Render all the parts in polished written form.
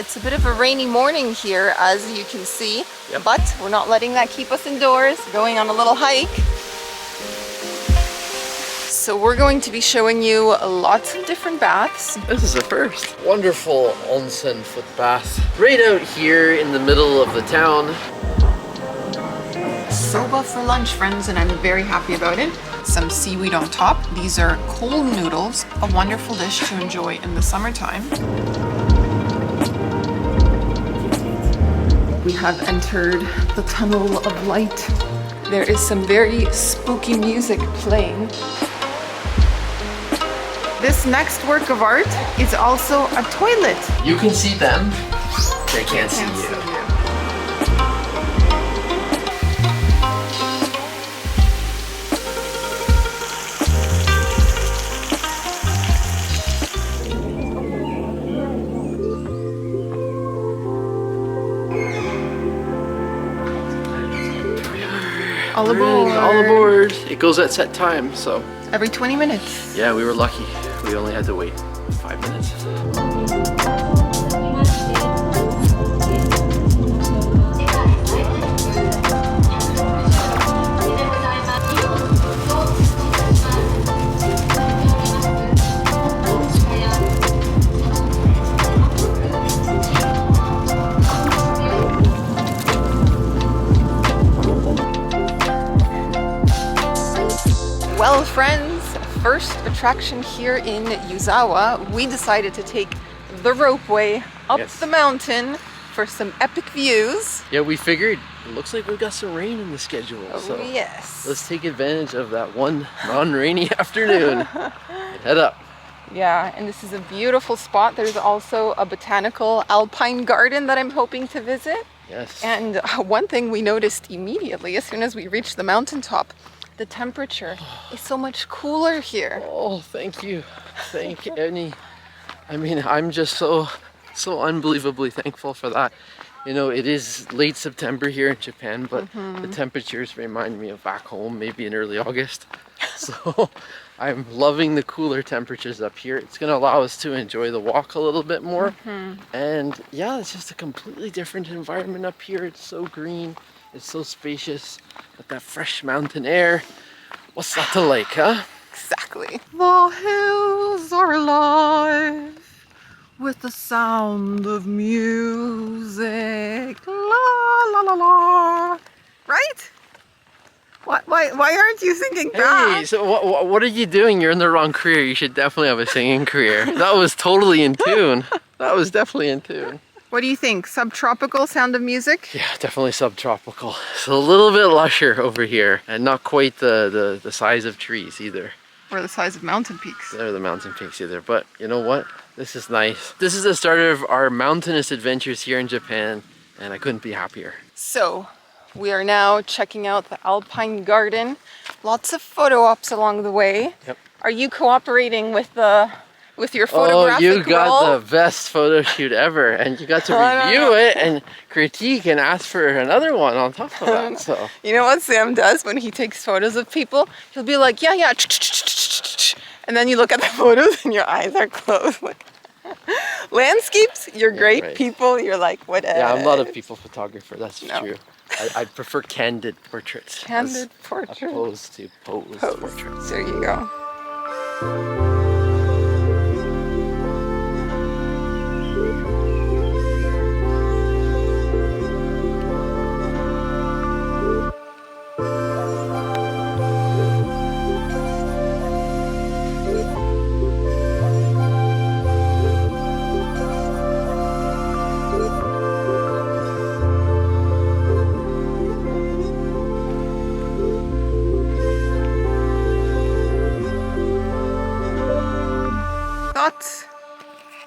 It's a bit of a rainy morning here, as you can see, Yep. but we're not letting that keep us indoors. Going on a little hike. So we're going to be showing you lots of different baths. This is the first. Wonderful onsen foot bath. Right out here in the middle of the town. Soba for lunch, friends, and I'm very happy about it. Some seaweed on top. These are cold noodles, a wonderful dish to enjoy in the summertime. We have entered the tunnel of light. There is some very spooky music playing. This next work of art is also a toilet. You can see them. They can't see you. All aboard. All aboard. It goes at set time, so. Every 20 minutes. Yeah, we were lucky. We only had to wait 5 minutes. Well, friends, first attraction here in Yuzawa, we decided to take the ropeway up the mountain for some epic views. Yeah, we figured it looks like we've got some rain in the schedule. So yes. let's take advantage of that one non-rainy afternoon and head up. Yeah, and this is a beautiful spot. There's also a botanical Alpine garden that I'm hoping to visit. Yes. And one thing we noticed immediately as soon as we reached the mountaintop, the temperature is so much cooler here. Oh, thank you. Thank you, Annie. I mean, I'm just so unbelievably thankful for that. You know, it is late September here in Japan, but the temperatures remind me of back home, maybe in early August. So I'm loving the cooler temperatures up here. It's going to allow us to enjoy the walk a little bit more. And yeah, it's just a completely different environment up here. It's so green. It's so spacious. Got that fresh mountain air. What's that to like, huh? Exactly. The hills are alive with the sound of music. La la la la. Right? Why aren't you singing that? Hey, so what are you doing? You're in the wrong career. You should definitely have a singing career. That was totally in tune. That was definitely in tune. What do you think? Subtropical sound of music? Yeah, definitely subtropical. It's a little bit lusher over here and not quite the size of trees either. Or the size of mountain peaks. Or the mountain peaks either. But you know what? This is nice. This is the start of our mountainous adventures here in Japan, and I couldn't be happier. So we are now checking out the Alpine garden. Lots of photo ops along the way. Yep. Are you cooperating with your photographic Oh, you got role? the best photo shoot ever, and you got to review it and critique and ask for another one on top of that. So you know what Sam does when he takes photos of people? He'll be like, yeah, and then you look at the photos and your eyes are closed. Like, landscapes, you're great. Right. People, you're like, whatever. yeah, I'm not a people photographer. That's No. true. I prefer candid portraits. Candid portraits. Opposed to posed portraits. There you go.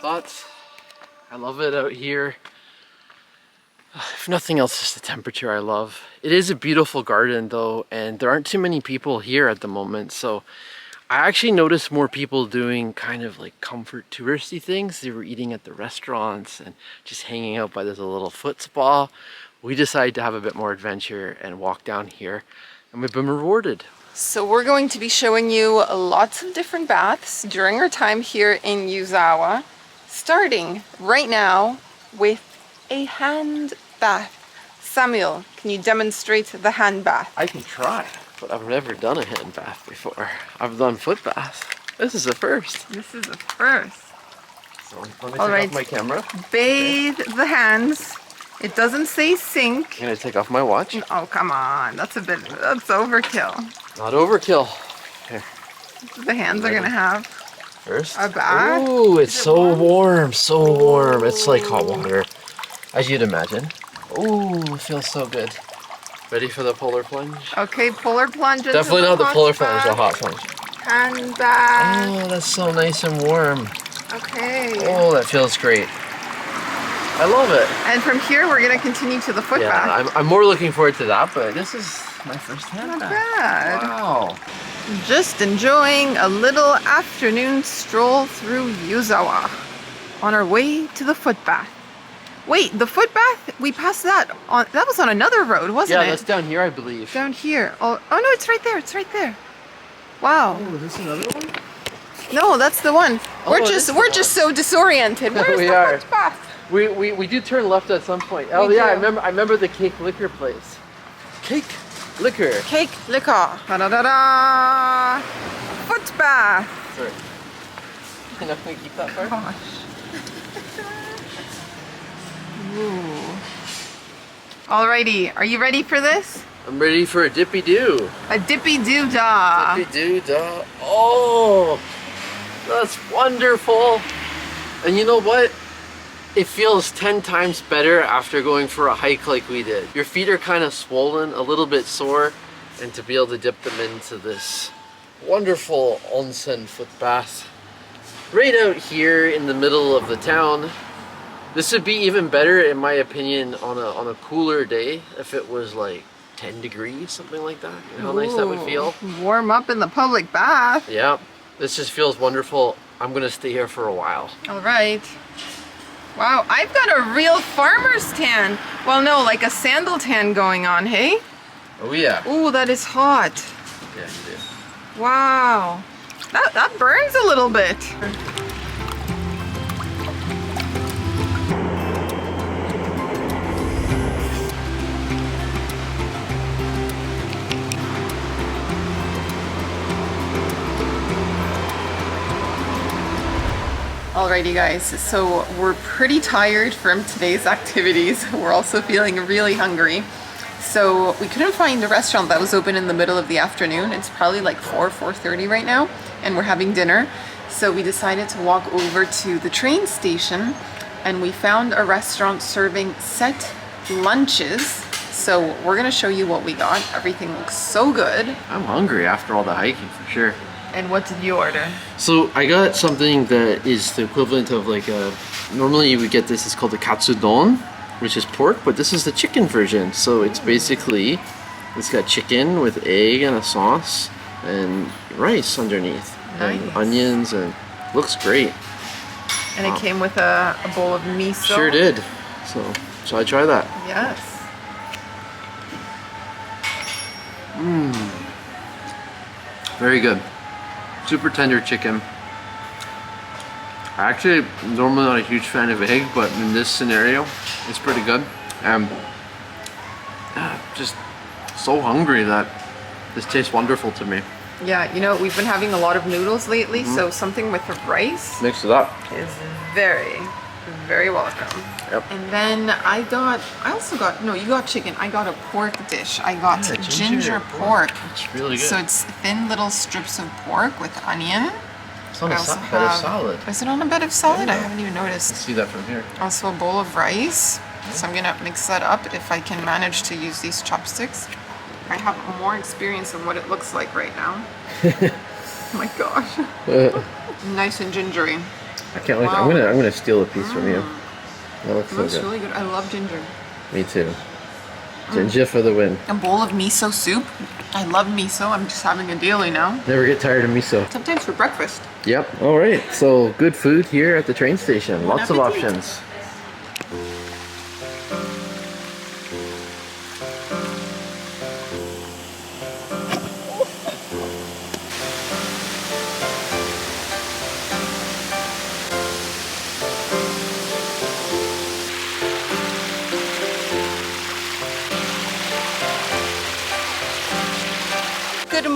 Thoughts? I love it out here. If nothing else, just the temperature I love. It is a beautiful garden though, and there aren't too many people here at the moment, so I actually noticed more people doing kind of like comfort touristy things. They were eating at the restaurants and just hanging out by this little foot spa. We decided to have a bit more adventure and walk down here, and we've been rewarded. So we're going to be showing you lots of different baths during our time here in Yuzawa. Starting right now with a hand bath. Samuel, can you demonstrate the hand bath? I can try, but I've never done a hand bath before. I've done foot baths. This is a first. This is a first. So let me take Alright. off my camera. Bathe the hands. It doesn't say sink. I'm gonna take off my watch. Oh, come on. That's overkill. Not overkill. Here. The hands are gonna have First. a bath. Ooh, it's so warm, so warm. It's like hot water, as you'd imagine. Ooh, it feels so good. Ready for the polar plunge? Okay, polar plunge. Definitely not the polar plunge, the hot plunge. Hand bath. Oh, that's so nice and warm. Okay. Oh, that feels great. I love it. And from here, we're gonna continue to the foot bath. I'm more looking forward to that, but this is my first hand Not bath. bad. Wow. Just enjoying a little afternoon stroll through Yuzawa on our way to the foot bath. Wait, the foot bath? We passed that on. That was on another road, wasn't it? Yeah, that's down here, I believe. Down here. Oh no, it's right there. It's right there. Wow. Oh, is this another one? No, that's the one. Oh, We're it just is we're the just so disoriented. Where's We the are. foot bath? We do turn left at some point. Oh We yeah, do. I remember the cake liquor place. Cake liquor. Cake liquor. Da da da da. Foot bath. Sorry. I'm not gonna keep that far. Gosh. Ooh. Alrighty, are you ready for this? I'm ready for a dippy doo. A dippy doo dah. Dippy doo dah. Oh, that's wonderful. And you know what? It feels 10 times better after going for a hike like we did. Your feet are kind of swollen, a little bit sore, and to be able to dip them into this wonderful onsen foot bath right out here in the middle of the town. This would be even better, in my opinion, on a cooler day if it was like 10 degrees, something like that. You know how nice that would feel? Warm up in the public bath. Yeah, this just feels wonderful. I'm gonna stay here for a while. All right. Wow, I've got a real farmer's tan. Well, no, like a sandal tan going on, hey? Oh yeah. Ooh, that is hot. Yeah, you do. Wow. That burns a little bit. Alrighty guys, so we're pretty tired from today's activities. We're also feeling really hungry. So we couldn't find a restaurant that was open in the middle of the afternoon. It's probably like 4:30 right now, and we're having dinner. So we decided to walk over to the train station, and we found a restaurant serving set lunches. So we're gonna show you what we got. Everything looks so good. I'm hungry after all the hiking for sure. And what did you order? So I got something that is the equivalent of like a, normally you would get this, it's called the Katsudon, which is pork, but this is the chicken version. So it's basically, it's got chicken with egg and a sauce and rice underneath. Nice. And onions, and looks great. And it came with a bowl of miso. Sure did. So, shall I try that? Yes. Very good. Super tender chicken. I actually normally not a huge fan of egg, but in this scenario, it's pretty good. Just so hungry that this tastes wonderful to me. Yeah, you know, we've been having a lot of noodles lately, so something with the rice Mix it up. is very, very welcome. Yep. And then you got chicken. I got a pork dish. I got Yeah, ginger pork. It's really good. So it's thin little strips of pork with onion. It's on I a also bed of have- salad. Is it on a bed of salad? I Yeah. haven't even noticed. See that from here. Also a bowl of rice. So I'm gonna mix that up if I can manage to use these chopsticks. I have more experience in what it looks like right now. Oh my gosh. Nice and gingery. I can't wait. Wow. I'm gonna steal a piece from you. That looks It so looks good. really good. I love ginger. Me too. Ginger for the win. A bowl of miso soup. I love miso. I'm just having a daily now. Never get tired of miso. Sometimes for breakfast. Yep. All right. So good food here at the train station. Lots of appetit. options.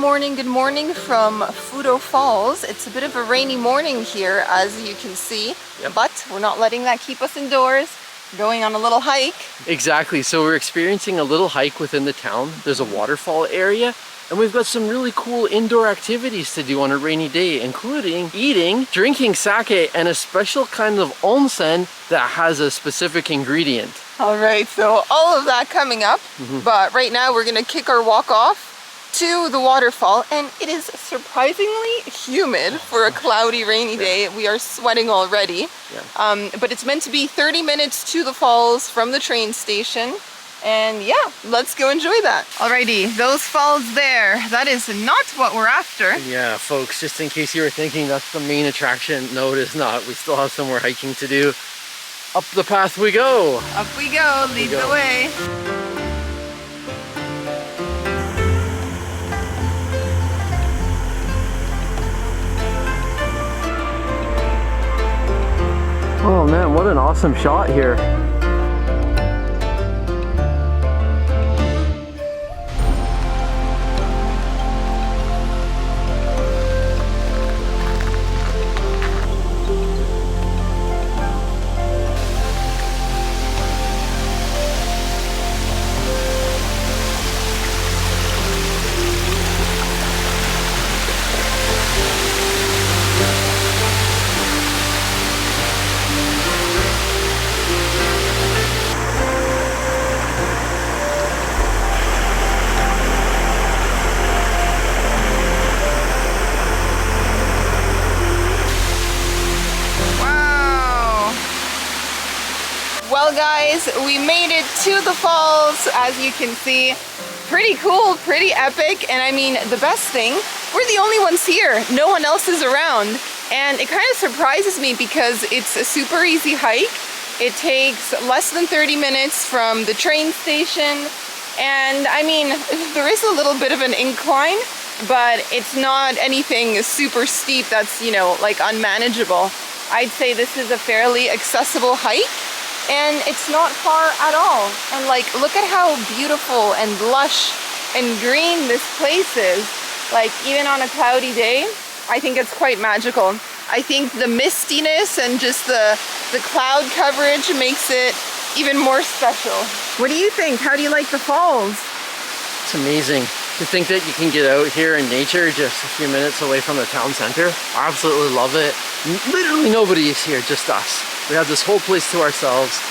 good morning from Fudo Falls. It's a bit of a rainy morning here, as you can see, but we're not letting that keep us indoors. Going on a little hike. Exactly, so we're experiencing a little hike within the town. There's a waterfall area, and we've got some really cool indoor activities to do on a rainy day, including eating, drinking sake, and a special kind of onsen that has a specific ingredient. All right, so all of that coming up, but right now we're gonna kick our walk off to the waterfall, and it is surprisingly humid for a cloudy, rainy day. We are sweating already, but it's meant to be 30 minutes to the falls from the train station, and yeah, let's go enjoy that. Alrighty, those falls there, that is not what we're after. Yeah, folks, just in case you were thinking that's the main attraction, no, it is not. We still have some more hiking to do. Up the path we go. Up we go, lead the way. Oh man, what an awesome shot here. Well guys, we made it to the falls, as you can see. Pretty cool, pretty epic, and I mean, the best thing, we're the only ones here. No one else is around, and it kind of surprises me because it's a super easy hike. It takes less than 30 minutes from the train station, and I mean, there is a little bit of an incline, but it's not anything super steep that's, you know, like unmanageable. I'd say this is a fairly accessible hike. And it's not far at all. And like, look at how beautiful and lush and green this place is. Like, even on a cloudy day, I think it's quite magical. I think the mistiness and just the cloud coverage makes it even more special. What do you think? How do you like the falls? It's amazing to think that you can get out here in nature just a few minutes away from the town center. I absolutely love it. Literally nobody is here, just us. We have this whole place to ourselves.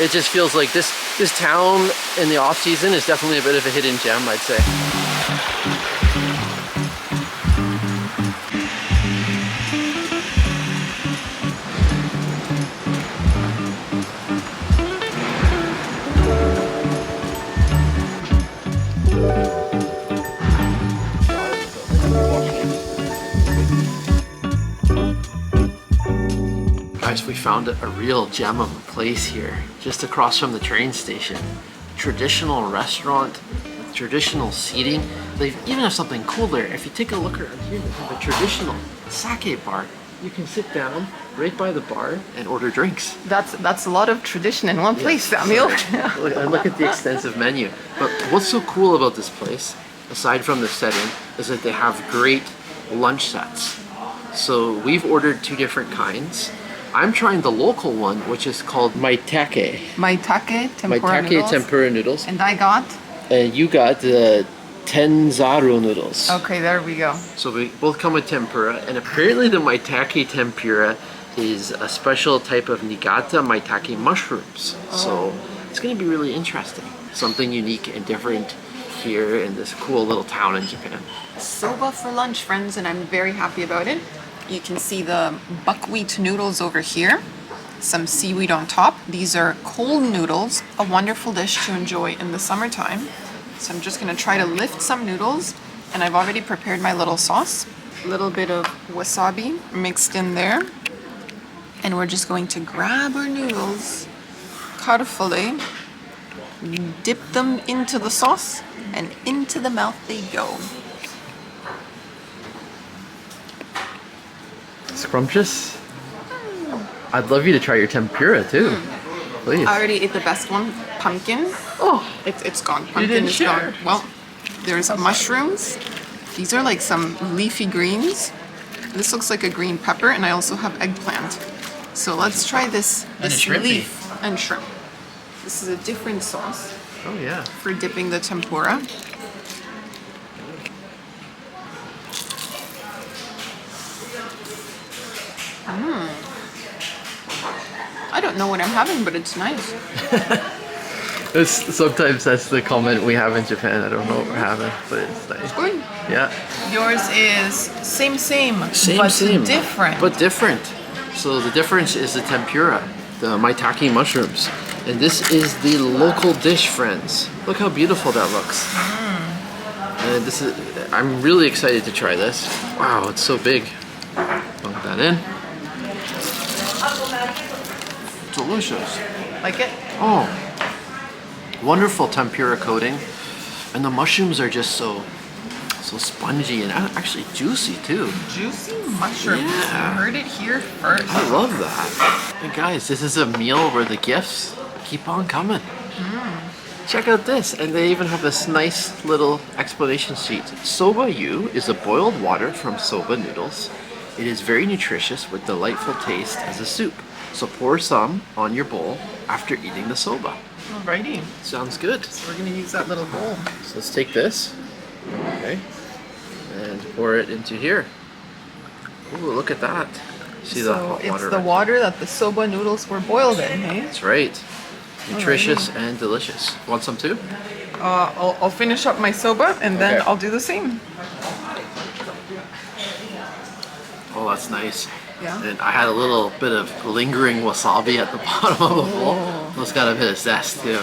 It just feels like this town in the off season is definitely a bit of a hidden gem, I'd say. We found a real gem of a place here, just across from the train station. Traditional restaurant, traditional seating. They even have something cooler. If you take a look around here, they have a traditional sake bar. You can sit down right by the bar and order drinks. That's a lot of tradition in one place, Samuel. Look at the extensive menu. But what's so cool about this place, aside from the setting, is that they have great lunch sets. So we've ordered two different kinds. I'm trying the local one, which is called maitake. Maitake tempura noodles. Tempura noodles. And I got? You got the tenzaru noodles. Okay, there we go. So we both come with tempura, and apparently the maitake tempura is a special type of Niigata maitake mushrooms. So it's going to be really interesting. Something unique and different here in this cool little town in Japan. Soba for lunch, friends, and I'm very happy about it. You can see the buckwheat noodles over here, some seaweed on top. These are cold noodles, a wonderful dish to enjoy in the summertime. So I'm just gonna try to lift some noodles, and I've already prepared my little sauce. A little bit of wasabi mixed in there. And we're just going to grab our noodles, cut a fillet, dip them into the sauce, and into the mouth they go. Scrumptious. I'd love you to try your tempura too. Please. I already ate the best one, pumpkin. Oh, It's gone. you Pumpkin didn't is share. gone. Well, there's mushrooms, These are like some leafy greens. This looks like a green pepper, and I also have eggplant. So let's try this leaf and shrimp. This is a different sauce. Oh yeah. For dipping the tempura. I don't know what I'm having, but it's nice. Sometimes that's the comment we have in Japan. I don't know what we're having, but it's nice. It's good. Yeah. Yours is same, but different. But different. So the difference is the tempura, the maitake mushrooms. And this is the local dish, friends. Look how beautiful that looks. And this is, I'm really excited to try this. Wow, it's so big. Plunk that in. Delicious. Like it? Oh, wonderful tempura coating. And the mushrooms are just so spongy and actually juicy too. Juicy mushrooms. Yeah. You heard it here first. I love that. And guys, this is a meal where the gifts keep on coming. Check out this, and they even have this nice little explanation sheet. Soba-yu is a boiled water from soba noodles. It is very nutritious with delightful taste as a soup. So pour some on your bowl after eating the soba. Alrighty. Sounds good. So we're gonna use that little bowl. So let's take this, okay, and pour it into here. Ooh, look at that. See the hot water? It's the water that the soba noodles were boiled in, hey? That's right. Nutritious and delicious. Want some too? I'll finish up my soba and then Okay. I'll do the same. Oh, that's nice. Yeah. And I had a little bit of lingering wasabi at the bottom of the bowl. It's got a bit of zest too.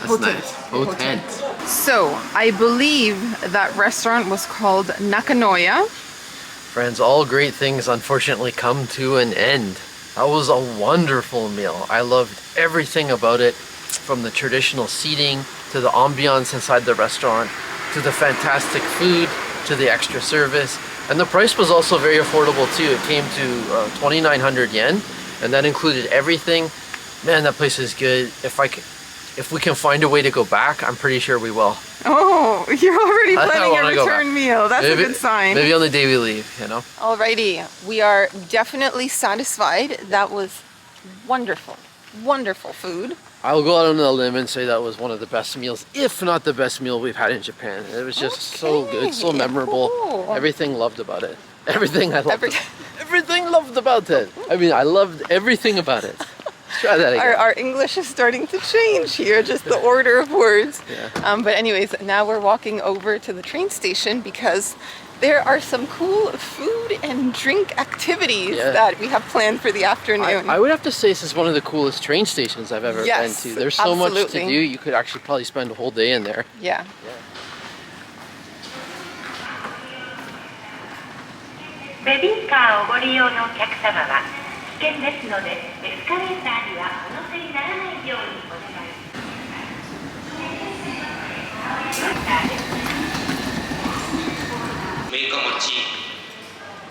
That's Potent. nice. Potent. So, I believe that restaurant was called Nakanoya. Friends, all great things unfortunately come to an end. That was a wonderful meal. I loved everything about it, from the traditional seating to the ambiance inside the restaurant, to the fantastic food, to the extra service. And the price was also very affordable too. It came to 2,900 yen, and that included everything. Man, that place is good. If we can find a way to go back, I'm pretty sure we will. Oh, you're already I planning a wanna go return back. meal. That's Maybe- a good sign. Maybe on the day we leave, you know? Alrighty, we are definitely satisfied. That was wonderful, wonderful food. I'll go out on a limb and say that was one of the best meals, if not the best meal we've had in Japan. It was just so good, so memorable. Ooh. Everything loved about it. Everything I loved. Every- Everything loved about it. I mean, I loved everything about it. Let's try that again. Our English is starting to change here, just the order of words. Yeah. But anyways, now we're walking over to the train station because there are some cool food and drink activities that we have planned for the afternoon. I would have to say this is one of the coolest train stations I've ever been to. There's so much to do. You could actually probably spend a whole day in there. Yeah. ベビーカーをご利用のお客様は危険ですのでエスカレーターにはお乗せにならないようにお願いします。六日町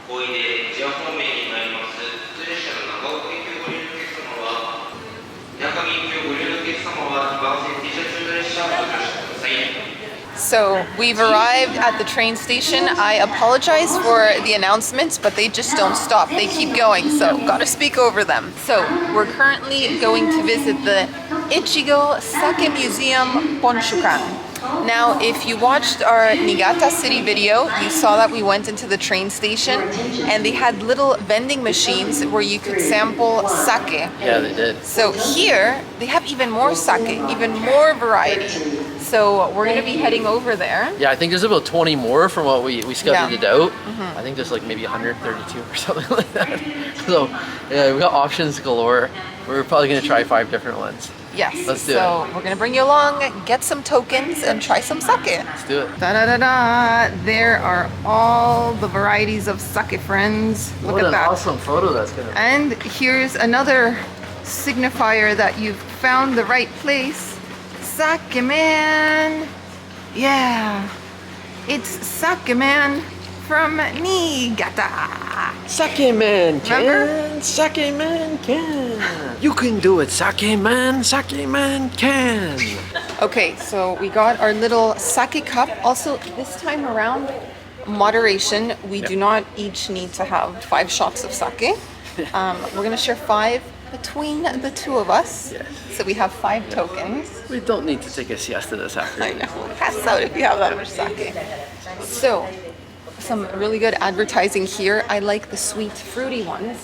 小出自亜方面に参ります普通列車の長岡駅をご利用のお客様は中上駅をご利用のお客様は2番線停車中の列車をご乗車ください。 So we've arrived at the train station. I apologize for the announcements, but they just don't stop. They keep going, so gotta speak over them. So we're currently going to visit the Echigo Sake Museum Ponshukan. Now, if you watched our Niigata city video, you saw that we went into the train station and they had little vending machines where you could sample sake. Yeah, they did. So here, they have even more sake, even more variety. So we're gonna be heading over there. Yeah, I think there's about 20 more from what we scouted it out. Mm-hmm. I think there's like maybe 132 or something like that. So yeah, we got options galore. We're probably gonna try 5 different ones. Yes. Let's do so we're gonna bring you along, get some tokens, and try some sake. Let's do it. Da da da da! There are all the varieties of sake, friends. Look What at an that. awesome photo that's gonna be. And here's another signifier that you've found the right place. Sake man! Yeah! It's Sake man from Niigata! Sake man can, Remember? sake man can. You can do it, sake man can. Okay, so we got our little sake cup. Also, this time around, Moderation. We do not each need to have 5 shots of sake. We're gonna share 5 between the 2 of us. Yes. So we have 5 tokens. We don't need to take a siesta this I afternoon. know, we'll pass out if you have that much sake. So, some really good advertising here. I like the sweet, fruity ones.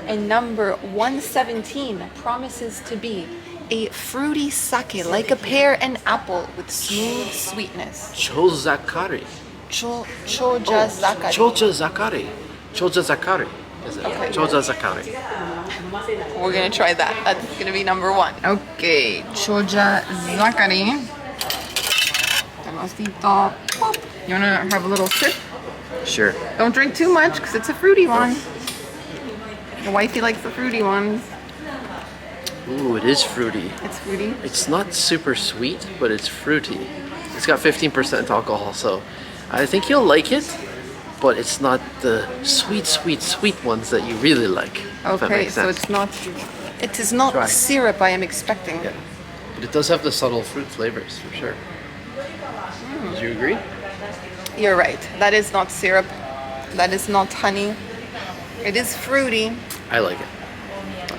And number 117 promises to be a fruity sake like a pear and apple with smooth sweetness. Chozakari. Choja zakari. Choja zakari. Choja zakari. Is it? Okay. Choja zakari. We're gonna try that. That's gonna be number 1. Okay, choja zakari. Demosito. You wanna have a little sip? Sure. Don't drink too much because it's a fruity one. The wifey likes the fruity ones. Ooh, it is fruity. It's fruity. It's not super sweet, but it's fruity. It's got 15% alcohol, so I think you'll like it, but it's not the sweet ones that you really like. If that Okay, makes so sense. it is not Try. syrup I am expecting. Yeah. But it does have the subtle fruit flavors, for sure. Do you agree? You're right. That is not syrup. That is not honey. It is fruity. I like it.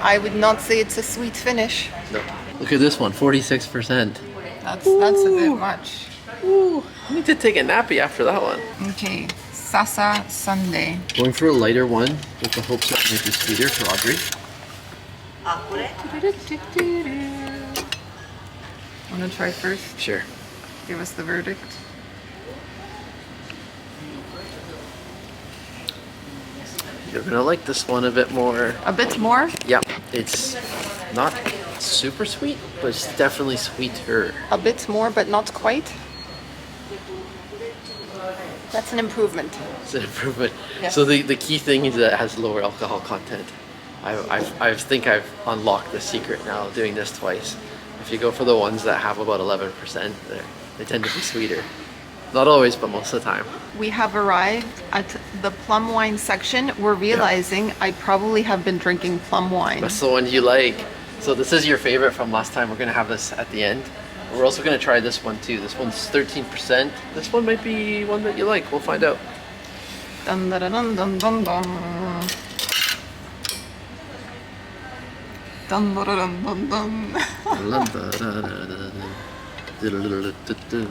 I would not say it's a sweet finish. No. Look at this one, 46%. That's a bit much. Ooh, I need to take a nappy after that one. Okay, Sasa Sunday. Going for a lighter one with the hopes that it might be sweeter for Audrey. Want to try first? Sure. Give us the verdict. You're gonna like this one a bit more. A bit more? Yeah, it's not super sweet, but it's definitely sweeter. A bit more, but not quite. That's an improvement. It's an improvement. Yes. So the key thing is that it has lower alcohol content. I think I've unlocked the secret now doing this twice. If you go for the ones that have about 11%, they tend to be sweeter. Not always, but most of the time. We have arrived at the plum wine section. We're realizing I probably have been drinking plum wine. That's the one you like. So this is your favorite from last time. We're gonna have this at the end. We're also gonna try this one too. This one's 13%. This one might be one that you like. We'll find out. Dun, dun, dun, dun, dun, dun. Dun, dun, dun, dun, dun.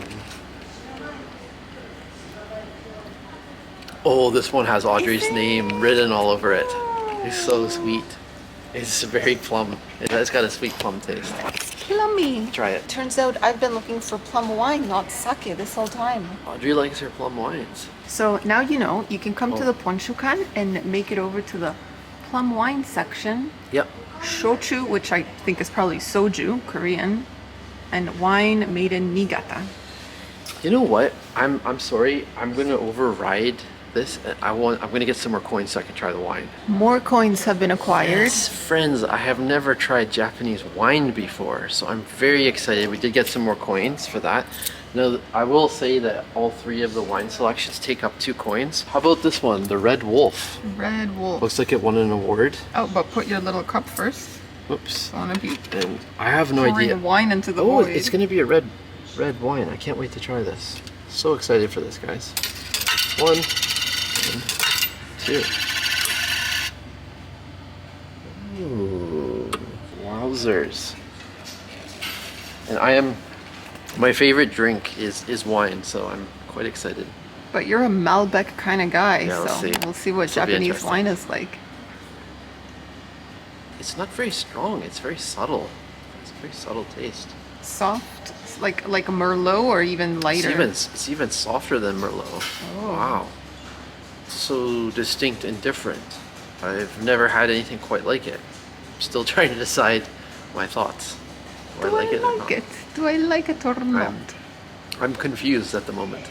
Oh, this one has Audrey's name written all over it. It's so sweet. It's very plum. It's got a sweet plum taste. Plummy. Try it. Turns out I've been looking for plum wine, not sake, this whole time. Audrey likes her plum wines. So now you know, you can come to the Ponshukan and make it over to the plum wine section. Yep. Shochu, which I think is probably soju, Korean, and wine made in Niigata. You know what? I'm sorry. I'm gonna override this. I'm gonna get some more coins so I can try the wine. More coins have been acquired. Yes, friends, I have never tried Japanese wine before, so I'm very excited. We did get some more coins for that. Now, I will say that all 3 of the wine selections take up 2 coins. How about this one, the Red Wolf? Red Wolf. Looks like it won an award. Oh, but put your little cup first. Oops. I want to be And I have no idea. pouring wine into the Oh, void. it's gonna be a red wine. I can't wait to try this. So excited for this, guys. 1 and 2. Ooh, wowzers. And my favorite drink is wine, so I'm quite excited. But you're a Malbec kind of guy, Yeah, let's so see. we'll see what This'll be Japanese interesting. wine is like. It's not very strong, it's very subtle. It's a very subtle taste. Soft, like a Merlot or even lighter. It's even softer than Merlot. Oh. Wow. So distinct and different. I've never had anything quite like it. I'm still trying to decide my thoughts. Do I like it or not? Do I like it or not? I'm confused at the moment.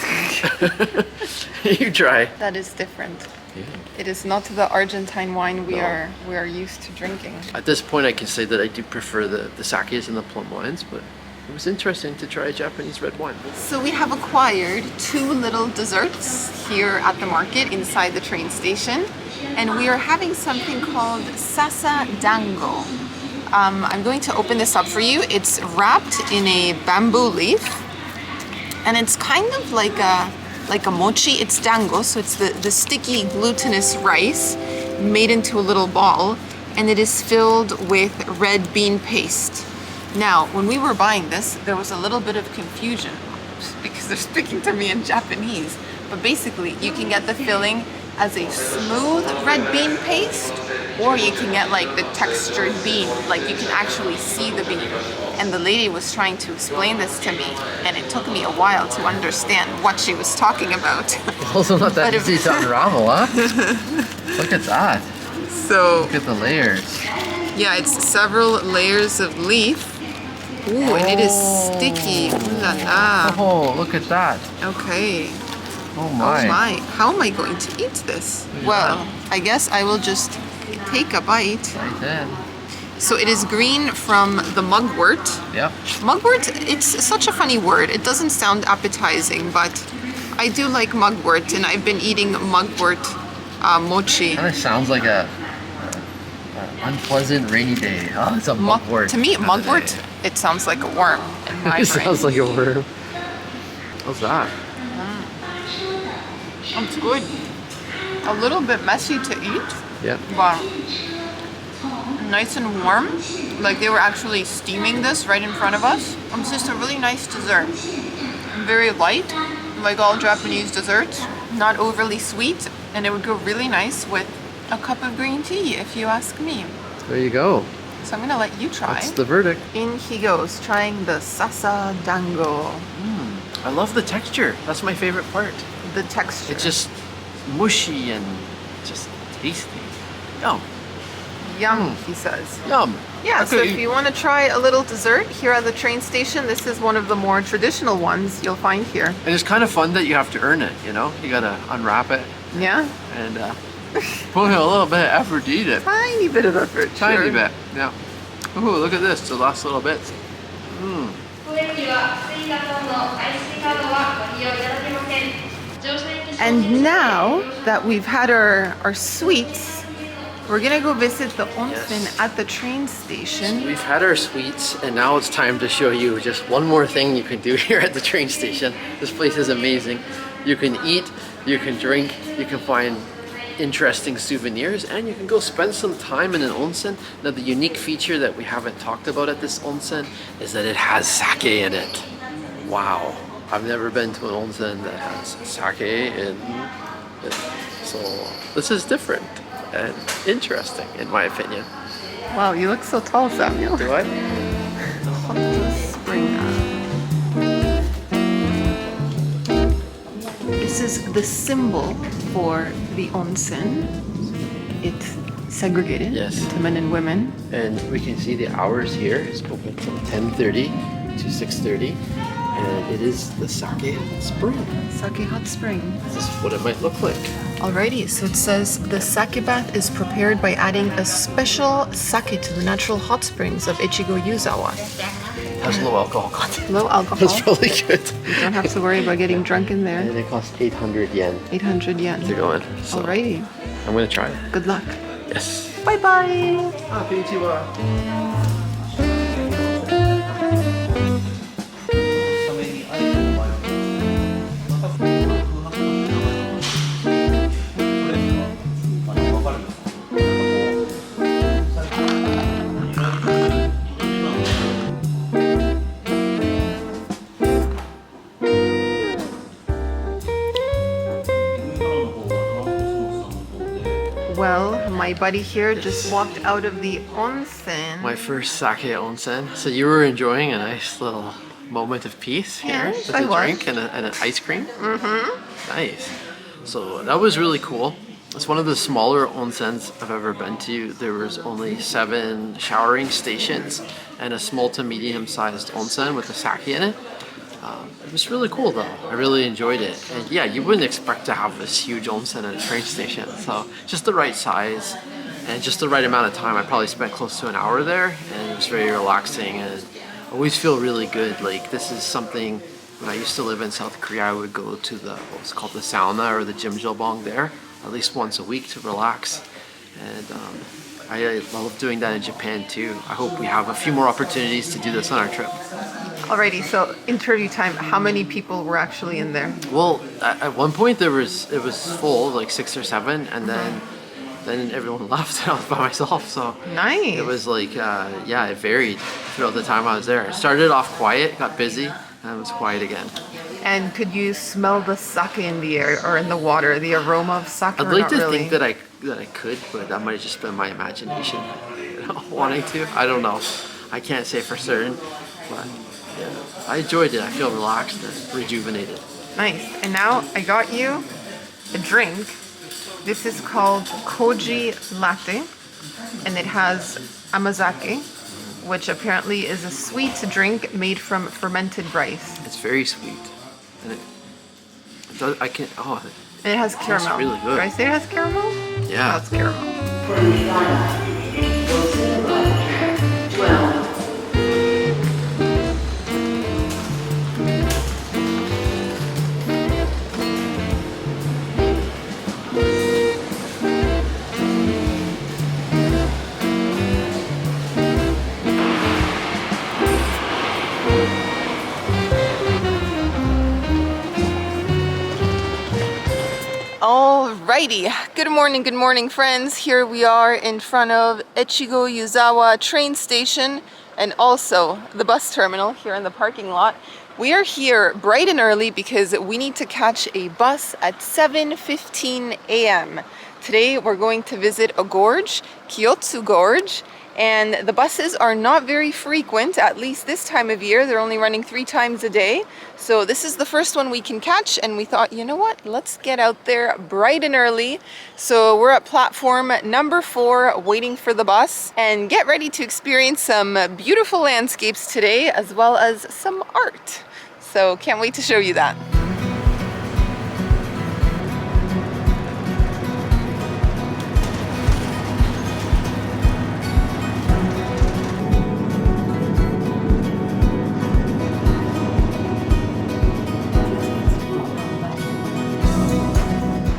You try. That is different. Yeah. It is not the Argentine wine we are used to drinking. At this point I can say that I do prefer the sakes and the plum wines, but it was interesting to try a Japanese red wine. So we have acquired 2 little desserts here at the market inside the train station, and we are having something called Sasa Dango. I'm going to open this up for you. It's wrapped in a bamboo leaf, and it's kind of like a like a mochi. It's dango, so it's the sticky glutinous rice made into a little ball, and it is filled with red bean paste. Now, when we were buying this, there was a little bit of confusion because they're speaking to me in Japanese. But basically, you can get the filling as a smooth red bean paste, or you can get like the textured bean, like you can actually see the bean. And the lady was trying to explain this to me, and it took me a while to understand what she was talking about. It's also not that easy to unravel, huh? Look at that. So, look at the layers. Yeah, it's several layers of leaf. Ooh, and it is sticky. Ooh la la. Oh, look at that. Okay. Oh my. Oh my. How am I going to eat this? Yeah. Well, I guess I will just take a bite. Right then. So it is green from the mugwort. Yep. Mugwort, it's such a funny word. It doesn't sound appetizing, but I do like mugwort, and I've been eating mugwort mochi. Kind of sounds like a unpleasant rainy day. Oh, it's a mugwort. To me, mugwort, it sounds like a worm in my It brain. sounds like a worm. What's that? It's good. A little bit messy to eat, Yep. but nice and warm. Like they were actually steaming this right in front of us. It's just a really nice dessert. Very light, like all Japanese desserts. Not overly sweet, and it would go really nice with a cup of green tea, if you ask me. There you go. So I'm gonna let you try. That's the verdict. In he goes, trying the Sasa Dango. I love the texture. That's my favorite part. The texture. It's just mushy and just tasty. Yum. Yum, he says. Yum. Yeah, so Okay. if you want to try a little dessert here at the train station, this is one of the more traditional ones you'll find here. And it's kind of fun that you have to earn it, you know? You gotta unwrap it Yeah? and put in a little bit of effort to eat it. Tiny bit of effort. Tiny sure. bit, yeah. Ooh, look at this, the last little bits. And now that we've had our sweets, we're gonna go visit the onsen at the train station. We've had our sweets, and now it's time to show you just one more thing you can do here at the train station. This place is amazing. You can eat, you can drink, you can find interesting souvenirs, and you can go spend some time in an onsen. Now, the unique feature that we haven't talked about at this onsen is that it has sake in it. Wow. I've never been to an onsen that has sake in it. So this is different and interesting, in my opinion. Wow, you look so tall, Samuel. Do I? Hot spring. This is the symbol for the onsen. It's segregated Yes. into men and women. And we can see the hours here. It's open from 10:30 to 6:30. And it is the sake spring. Sake hot spring. This is what it might look like. Alrighty, so it says the sake bath is prepared by adding a special sake to the natural hot springs of Echigo Yuzawa. Has low alcohol content. Low alcohol. That's really good. You don't have to worry about getting drunk in there. And it costs 800 yen 800 yen. to go in. So Alrighty, I'm gonna try it. good luck. Yes. Bye bye. Well, my buddy here just walked out of the onsen. My first sake onsen. So you were enjoying a nice little moment of peace here Yes, with I a was. drink and an ice cream. Mm-hmm. Nice. So that was really cool. It's one of the smaller onsens I've ever been to. There was only 7 showering stations and a small to medium-sized onsen with a sake in it. It was really cool though. I really enjoyed it. And yeah, you wouldn't expect to have this huge onsen at a train station. So just the right size and just the right amount of time. I probably spent close to an hour there, and it was very relaxing, and I always feel really good. Like this is something, when I used to live in South Korea, I would go to the, what's called the sauna or the jjimjilbang there at least once a week to relax. And I love doing that in Japan too. I hope we have a few more opportunities to do this on our trip. Alrighty, so interview time. How many people were actually in there? Well, at one point it was full, like 6 or 7, and then everyone left and I was by myself. So Nice. it was like, yeah, it varied throughout the time I was there. It started off quiet, got busy, and it was quiet again. And could you smell the sake in the air or in the water, the aroma of sake? I'd or like not to really? think that I could, but that might have just been my imagination, wanting to. I don't know. I can't say for certain, but yeah, I enjoyed it. I feel relaxed and rejuvenated. Nice. And now I got you a drink. This is called Koji Latte, and it has amazake, which apparently is a sweet drink made from fermented rice. It's very sweet, and it does. I can. Oh, And it has caramel. really good. Did I say it has caramel? yeah. That's caramel. Alrighty, good morning friends. Here we are in front of Echigo Yuzawa Train Station and also the bus terminal here in the parking lot. We are here bright and early because we need to catch a bus at 7:15 a.m. Today we're going to visit a gorge, KIYOTSU Gorge, and the buses are not very frequent, at least this time of year. They're only running 3 times a day. So this is the first one we can catch, and we thought, you know what, let's get out there bright and early. So we're at platform number 4 waiting for the bus, and get ready to experience some beautiful landscapes today as well as some art. So can't wait to show you that.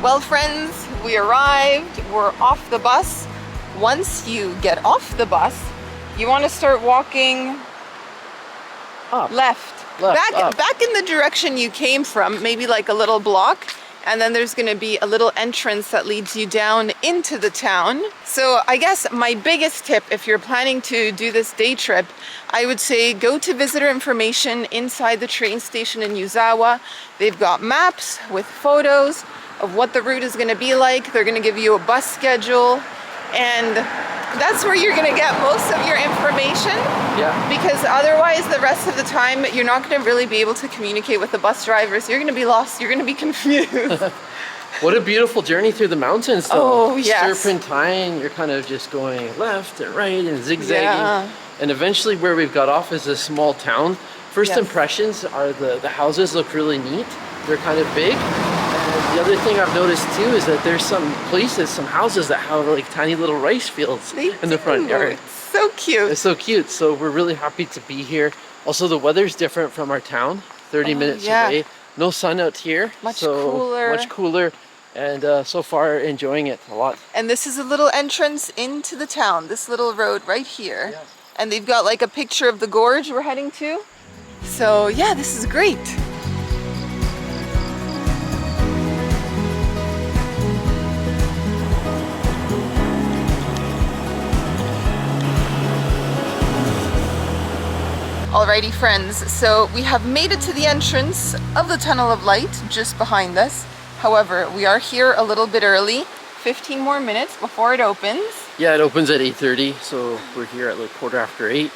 Well friends, we arrived, we're off the bus. Once you get off the bus, you want to start walking Up. left. Up. Back in the direction you came from, maybe like a little block, and then there's going to be a little entrance that leads you down into the town. So I guess my biggest tip, if you're planning to do this day trip, I would say go to visitor information inside the train station in Yuzawa. They've got maps with photos of what the route is going to be like. They're going to give you a bus schedule, and that's where you're going to get most of your information. Yeah. Because otherwise the rest of the time you're not going to really be able to communicate with the bus drivers. You're going to be lost, you're going to be confused. What a beautiful journey through the mountains though. Oh, yes. Serpentine, you're kind of just going left and right and zigzagging. Yeah. And eventually where we've got off is a small town. First Yes. impressions are the houses look really neat. They're kind of big. And the other thing I've noticed too is that there's some places, some houses that have like tiny little rice fields in the front yard. It's so cute. It's so cute. So we're really happy to be here. Also, the weather's different from our town, 30 minutes yeah. away. No sun out here. Much so cooler. Much cooler. And so far enjoying it a lot. And this is a little entrance into the town, this little road right here. Yes. And they've got like a picture of the gorge we're heading to. So yeah, this is great. Alrighty friends, so we have made it to the entrance of the Tunnel of Light just behind us. However, we are here a little bit early, 15 more minutes before it opens. Yeah, it opens at 8:30, so we're here at like 8:15.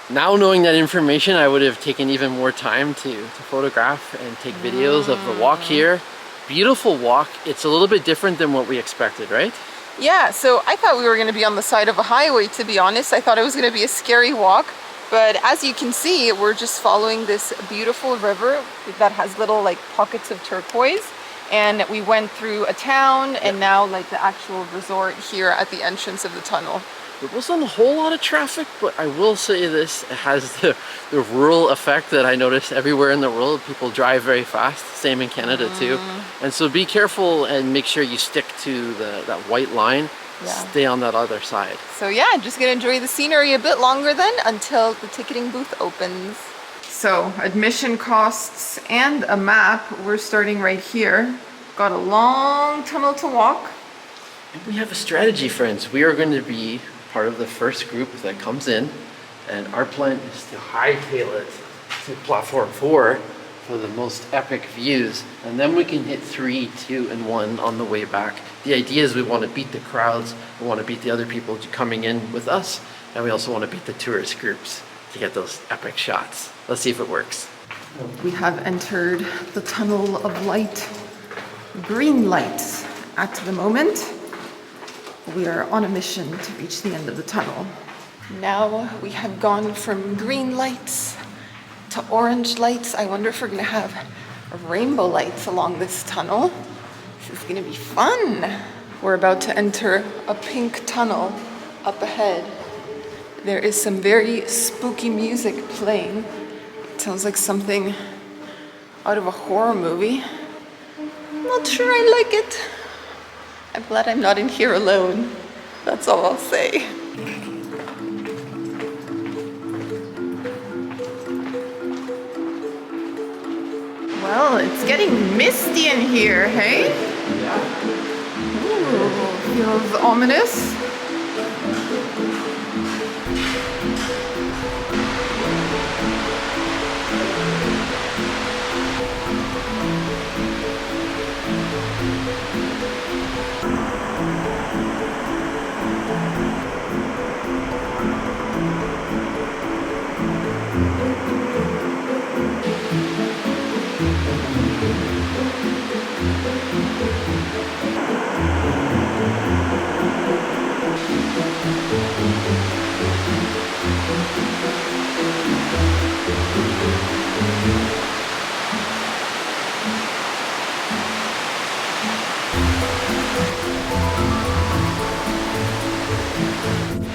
Now knowing that information, I would have taken even more time to photograph and take videos of the walk here. Beautiful walk. It's a little bit different than what we expected, right? Yeah, so I thought we were going to be on the side of a highway, to be honest. I thought it was going to be a scary walk. But as you can see, we're just following this beautiful river that has little like pockets of turquoise. And we went through a town and now like the actual resort here at the entrance of the tunnel. There wasn't a whole lot of traffic, but I will say this, it has the rural effect that I notice everywhere in the world. People drive very fast, same in Canada too. And so be careful and make sure you stick to that white line. Yeah. Stay on that other side. So yeah, just gonna enjoy the scenery a bit longer then until the ticketing booth opens. So admission costs and a map. We're starting right here. Got a long tunnel to walk. And we have a strategy, friends. We are going to be part of the first group that comes in, and our plan is to hightail it to platform 4 for the most epic views, and then we can hit 3, 2, and 1 on the way back. The idea is we want to beat the crowds, we want to beat the other people coming in with us, and we also want to beat the tourist groups to get those epic shots. Let's see if it works. We have entered the tunnel of light. Green lights at the moment. We are on a mission to reach the end of the tunnel. Now we have gone from green lights to orange lights. I wonder if we're gonna have rainbow lights along this tunnel. This is gonna be fun. We're about to enter a pink tunnel up ahead. There is some very spooky music playing. It sounds like something out of a horror movie. I'm not sure I like it. I'm glad I'm not in here alone. That's all I'll say. Well, it's getting misty in here, hey? Yeah. Ooh, feels ominous.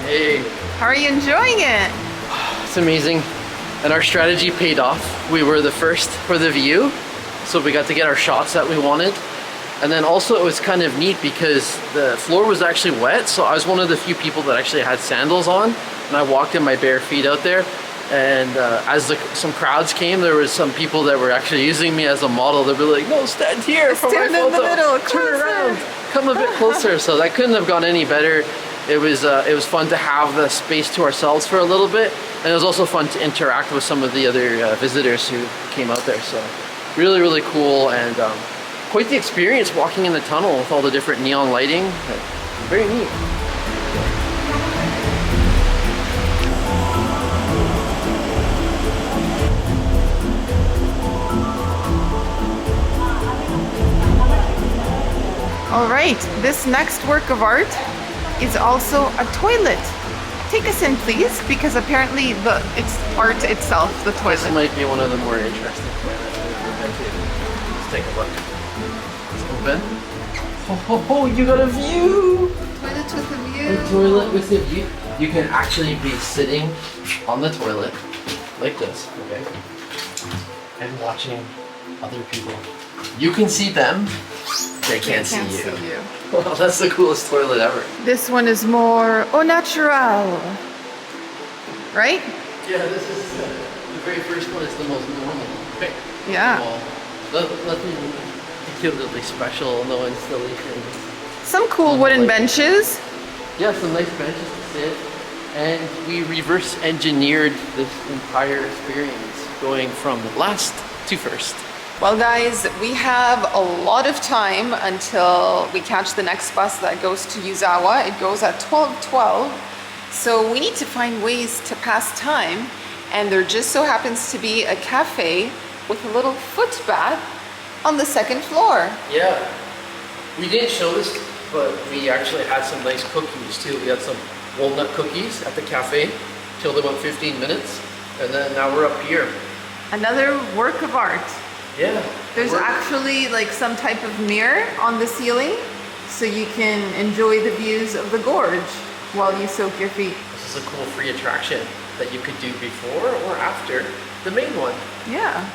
Hey, How are you enjoying it? it's amazing. And our strategy paid off. We were the first for the view, so we got to get our shots that we wanted. And then also it was kind of neat because the floor was actually wet, so I was one of the few people that actually had sandals on, and I walked in my bare feet out there. And as some crowds came, there was some people that were actually using me as a model. They'd be like, "No, stand here for my Stand photo. in the middle, Turn closer." around, come a bit closer." So that couldn't have gone any better. It was fun to have the space to ourselves for a little bit, and it was also fun to interact with some of the other visitors who came out there. So really, really cool, and quite the experience walking in the tunnel with all the different neon lighting. Very neat. All right, this next work of art is also a toilet. Take us in, please, because apparently it's art itself, the This toilet. might be one of the more interesting toilets we've invented. Let's take a look. Let's open. Oh, you got a view! Toilet with a A view. toilet with a view. You can actually be sitting on the toilet like this, okay? And watching other people. You can see them, they can't see you. Well, that's the coolest toilet ever. This one is more au naturel, right? Yeah, this is the very first one is the most normal. Right? Yeah. Nothing particularly special, no installations. Some cool wooden benches. Yeah, some nice benches to sit. And we reverse engineered this entire experience, going from last to first. Well, guys, we have a lot of time until we catch the next bus that goes to Yuzawa. It goes at 12:12. So we need to find ways to pass time. And there just so happens to be a cafe with a little foot bath on the second floor. Yeah, we didn't show this, but we actually had some nice cookies too. We had some walnut cookies at the cafe, chilled about 15 minutes, and then now we're up here. Another work of art. Yeah. There's actually like some type of mirror on the ceiling, so you can enjoy the views of the gorge while you soak your feet. This is a cool free attraction that you could do before or after the main one. Yeah.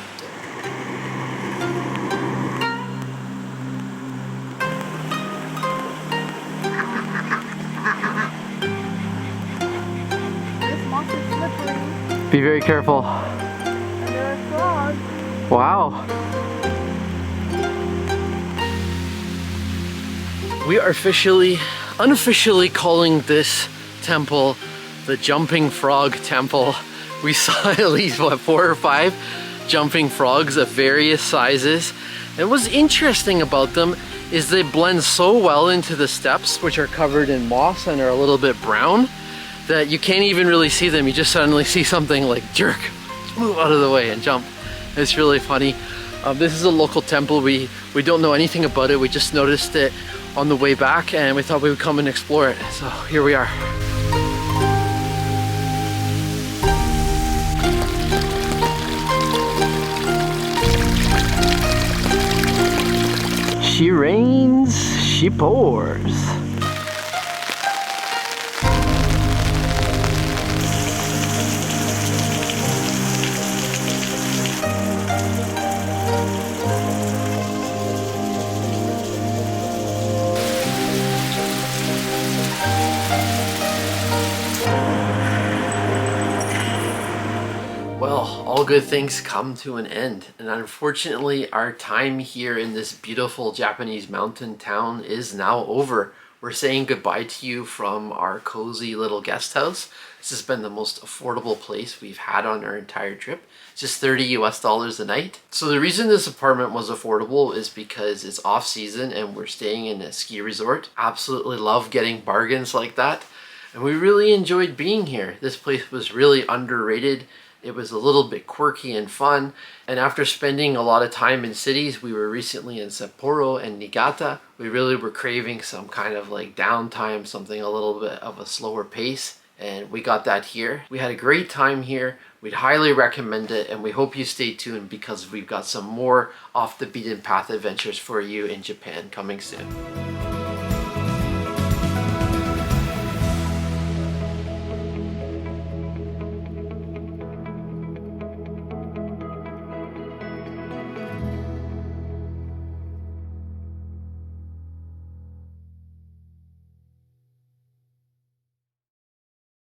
This moss is slippery. Be very careful. And there Wow. We are unofficially calling this temple the Jumping Frog Temple. We saw at least, what, 4 or 5 jumping frogs of various sizes. And what's interesting about them is they blend so well into the steps, which are covered in moss and are a little bit brown, that you can't even really see them. You just suddenly see something like jerk, move out of the way and jump. It's really funny. This is a local temple. We don't know anything about it. We just noticed it on the way back and we thought we would come and explore it. So here we are. She rains, she pours. Well, all good things come to an end, and unfortunately our time here in this beautiful Japanese mountain town is now over. We're saying goodbye to you from our cozy little guest house. This has been the most affordable place we've had on our entire trip. It's just $30 US a night. So the reason this apartment was affordable is because it's off season and we're staying in a ski resort. Absolutely love getting bargains like that. And we really enjoyed being here. This place was really underrated. It was a little bit quirky and fun. And after spending a lot of time in cities, we were recently in Sapporo and Niigata. We really were craving some kind of like downtime, something a little bit of a slower pace. And we got that here. We had a great time here. We'd highly recommend it. And we hope you stay tuned because we've got some more off the beaten path adventures for you in Japan coming soon.